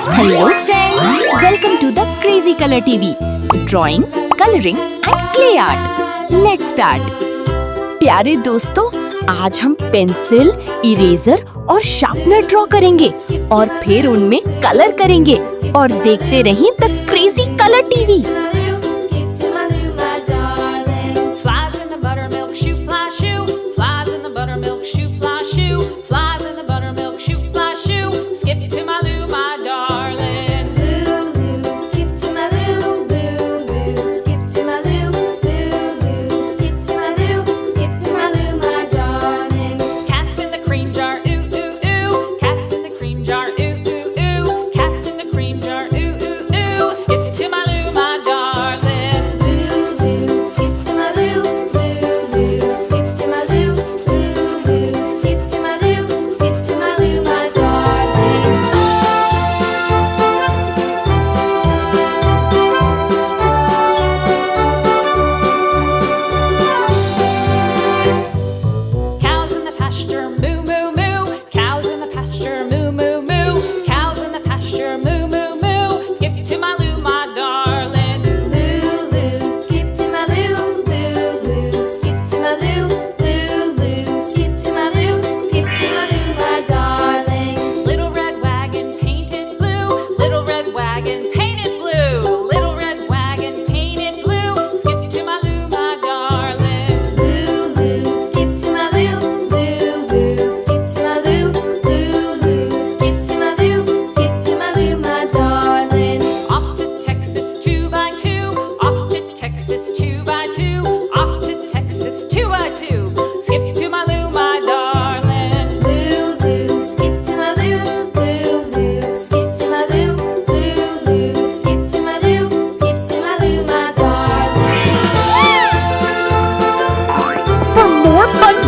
Hello friends, welcome to the Crazy Color TV. Drawing, coloring and clay art. Let's start. प्यारे दोस्तों, आज हम pencil, eraser और sharpener draw करेंगे और फिर उनमें कलर करेंगे और देखते रहिए the crazy colour TV.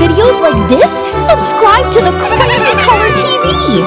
Videos like this, subscribe to the Crazy Color TV.